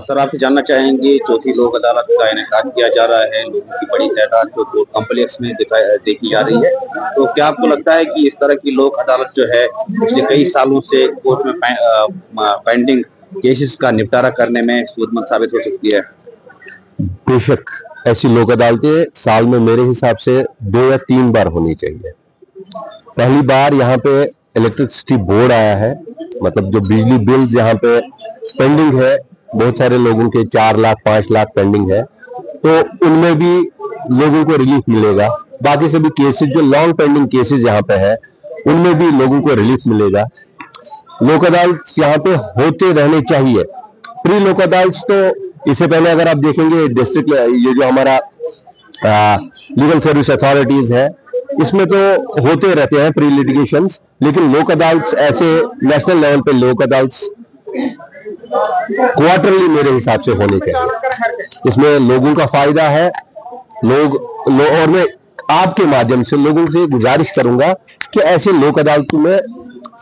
Sir आपसे जानना चाहेंगे, चौथी लोक अदालत का इनेकाद किया जा रहा है, लोगों की बड़ी तादाद जो कोर्ट कॉम्प्लेक्स में देखी जा रही है, तो क्या आपको लगता है कि इस तरह की लोक अदालत जो है पिछले कई सालों से कोर्ट में पेंडिंग केसेस का निपटारा करने में सूदमंद साबित हो सकती है? बेशक ऐसी लोक अदालतें साल में मेरे हिसाब से 2 या 3 बार होनी चाहिए। पहली बार यहाँ पे इलेक्ट्रिसिटी बोर्ड आया है, मतलब जो बिजली बिल्स यहाँ पे पेंडिंग है, बहुत सारे लोगों के 4 लाख 5 लाख पेंडिंग है, तो उनमें भी लोगों को रिलीफ मिलेगा। बाकी सभी केसेस जो लॉन्ग पेंडिंग केसेस यहाँ पे है उनमें भी लोगों को रिलीफ मिलेगा। लोक अदालत यहाँ पे होते रहने चाहिए। प्री लोक अदालत तो इससे पहले अगर आप देखेंगे डिस्ट्रिक्ट, ये जो हमारा लीगल सर्विस अथॉरिटीज है, इसमें तो होते रहते हैं प्री लिटिगेशंस, लेकिन लोक अदालत ऐसे नेशनल लेवल पे लोक अदालत क्वार्टरली मेरे हिसाब से होने चाहिए। इसमें लोगों का फायदा है। और मैं आपके माध्यम से लोगों से गुजारिश करूंगा कि ऐसे लोक अदालतों में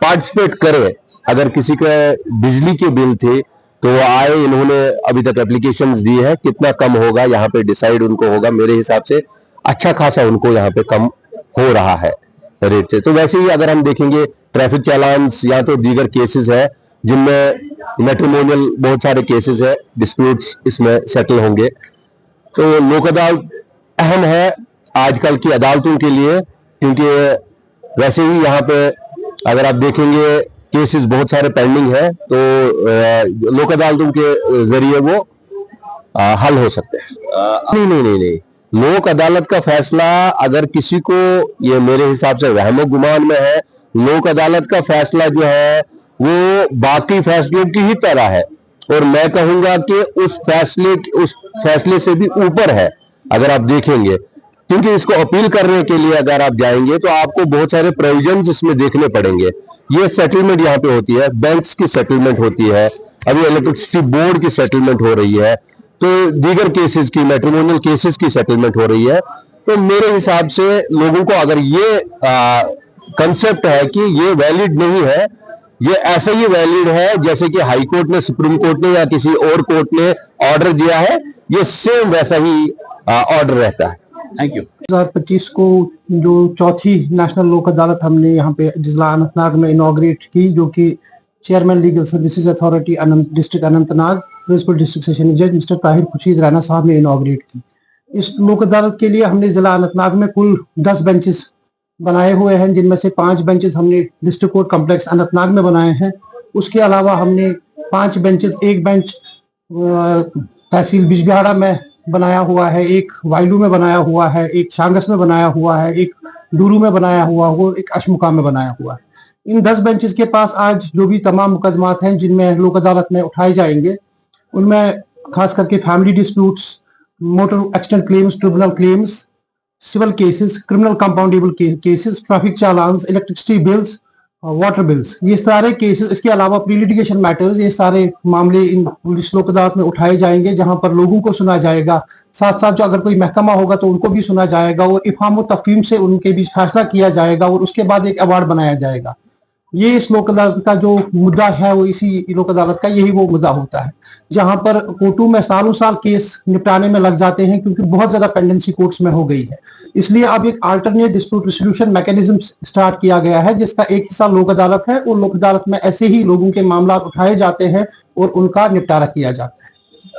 पार्टिसिपेट करें। अगर किसी का बिजली के बिल थे तो वो आए, इन्होंने अभी तक एप्लीकेशंस दी है, कितना कम होगा यहाँ पे डिसाइड उनको होगा। मेरे हिसाब से अच्छा खासा उनको यहाँ पे कम हो रहा है रेट से। तो वैसे ही अगर हम देखेंगे ट्रैफिक चालान्स या तो दीगर केसेस है जिनमें मैट्रिमोनियल बहुत सारे केसेस है, डिस्प्यूट्स इसमें सेटल होंगे। तो लोक अदालत अहम है आजकल की अदालतों के लिए, क्योंकि वैसे ही यहाँ पे अगर आप देखेंगे केसेस बहुत सारे पेंडिंग है, तो लोक अदालतों के जरिए वो हल हो सकते हैं। नहीं, लोक अदालत का फैसला अगर किसी को, ये मेरे हिसाब से वहमो गुमान में है, लोक अदालत का फैसला जो है वो बाकी फैसलों की ही तरह है, और मैं कहूंगा कि उस फैसले से भी ऊपर है अगर आप देखेंगे। क्योंकि इसको अपील करने के लिए अगर आप जाएंगे तो आपको बहुत सारे प्रोविजंस इसमें देखने पड़ेंगे। ये सेटलमेंट यहाँ पे होती है, बैंक्स की सेटलमेंट होती है, अभी इलेक्ट्रिसिटी बोर्ड की सेटलमेंट हो रही है, तो दीगर केसेस की, मैट्रिमोनियल केसेस की सेटलमेंट हो रही है। तो मेरे हिसाब से लोगों को अगर ये कंसेप्ट है कि ये वैलिड नहीं है, ये ऐसा ही वैलिड है जैसे कि हाई कोर्ट ने, सुप्रीम कोर्ट ने या किसी और कोर्ट ने ऑर्डर दिया है, ये सेम वैसा ही ऑर्डर रहता है। Thank you. 2025 को जो चौथी नेशनल लोक अदालत हमने यहाँ पे जिला अनंतनाग में इनॉग्रेट की, जो कि chairman legal services authority district Anantnag, principal district session जज मिस्टर ताहिर खुर्शीद राना साहब ने इनॉग्रेट की। इस लोक अदालत के लिए हमने जिला अनंतनाग में कुल 10 बेंचेस बनाए हुए हैं, जिनमें से 5 बेंचेस हमने डिस्ट्रिक्ट कोर्ट कॉम्प्लेक्स अनंतनाग में बनाए हैं। उसके अलावा हमने 5 बेंचेस, एक बेंच तहसील बिजबिहाड़ा में बनाया हुआ है, एक वाइलू में बनाया हुआ है, एक शांगस में बनाया हुआ है, एक डूरू में बनाया हुआ है, एक अशमुका में बनाया हुआ है। इन 10 बेंचेस के पास आज जो भी तमाम मुकदमात हैं जिनमें लोक अदालत में उठाए जाएंगे, उनमें खास करके family disputes, motor accident claims, tribunal claims, civil cases, criminal compoundable cases, traffic challans, electricity bills, water bills, ये सारे केसेस, इसके अलावा प्री लिटिगेशन मैटर्स, ये सारे मामले इन पुलिस लोक अदालत में उठाए जाएंगे, जहां पर लोगों को सुना जाएगा। साथ साथ जो अगर कोई महकमा होगा तो उनको भी सुना जाएगा, और इफ़हाम व तफहीम से उनके बीच फैसला किया जाएगा, और उसके बाद एक अवार्ड बनाया जाएगा। ये इस लोक अदालत का जो मुद्दा है, वो इसी लोक अदालत का यही वो मुद्दा होता है, जहां पर कोर्टों में सालों साल केस निपटाने में लग जाते हैं, क्योंकि बहुत ज्यादा पेंडेंसी कोर्ट्स में हो गई है। इसलिए अब एक alternate dispute resolution mechanism start किया गया है, जिसका एक हिस्सा लोक अदालत है, और लोक अदालत में ऐसे ही लोगों के मामला उठाए जाते हैं और उनका निपटारा किया जाता है।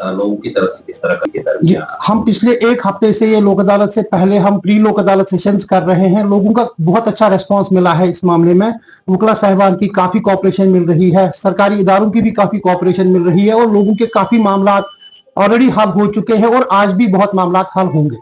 लोगों की तरफ से किस तरह का जी, हम पिछले 1 हफ्ते से ये लोक अदालत से पहले हम प्री लोक अदालत सेशंस कर रहे हैं। लोगों का बहुत अच्छा रेस्पॉन्स मिला है इस मामले में। वकला साहिबान की काफी कोऑपरेशन मिल रही है, सरकारी इदारों की भी काफी कोऑपरेशन मिल रही है, और लोगों के काफी मामला ऑलरेडी हल हो चुके हैं, और आज भी बहुत मामला हल होंगे।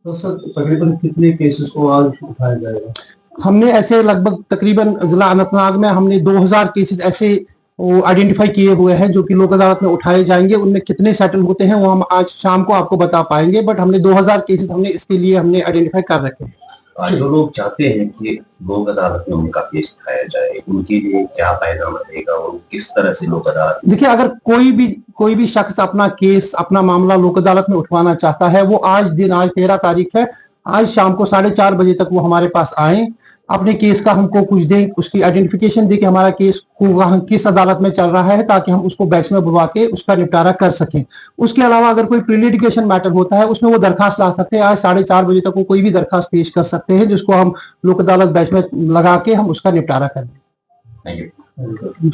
तो सर तकरीबन कितने केसेस को आज उठाया जाएगा? हमने ऐसे लगभग तकरीबन जिला अनंतनाग में हमने 2000 केसेस ऐसे आइडेंटिफाई किए हुए हैं जो कि लोक अदालत में उठाए जाएंगे। उनमें कितने सेटल होते हैं वो हम आज शाम को आपको बता पाएंगे, बट हमने 2000 केसेस हमने इसके लिए हमने आइडेंटिफाई कर रखे हैं। जो लोग चाहते हैं कि लोक अदालत में उनका केस उठाया जाए, उनके लिए क्या पैगाम रहेगा और किस तरह से लोक अदालत? देखिए, अगर कोई भी शख्स अपना केस, अपना मामला लोक अदालत में उठवाना चाहता है, वो आज 13 तारीख है, आज शाम को 4:30 बजे तक वो हमारे पास आए। अपने केस का हमको कुछ दें, उसकी आइडेंटिफिकेशन दे कि हमारा केस को वहाँ किस अदालत में चल रहा है, ताकि हम उसको बैच में बुलवा के उसका निपटारा कर सकें। उसके अलावा अगर कोई प्री लिटिगेशन मैटर होता है उसमें वो दरखास्त ला सकते हैं। आज 4:30 बजे तक वो कोई भी दरखास्त पेश कर सकते हैं, जिसको हम लोक अदालत बैच में लगा के हम उसका निपटारा कर दें। Thank you.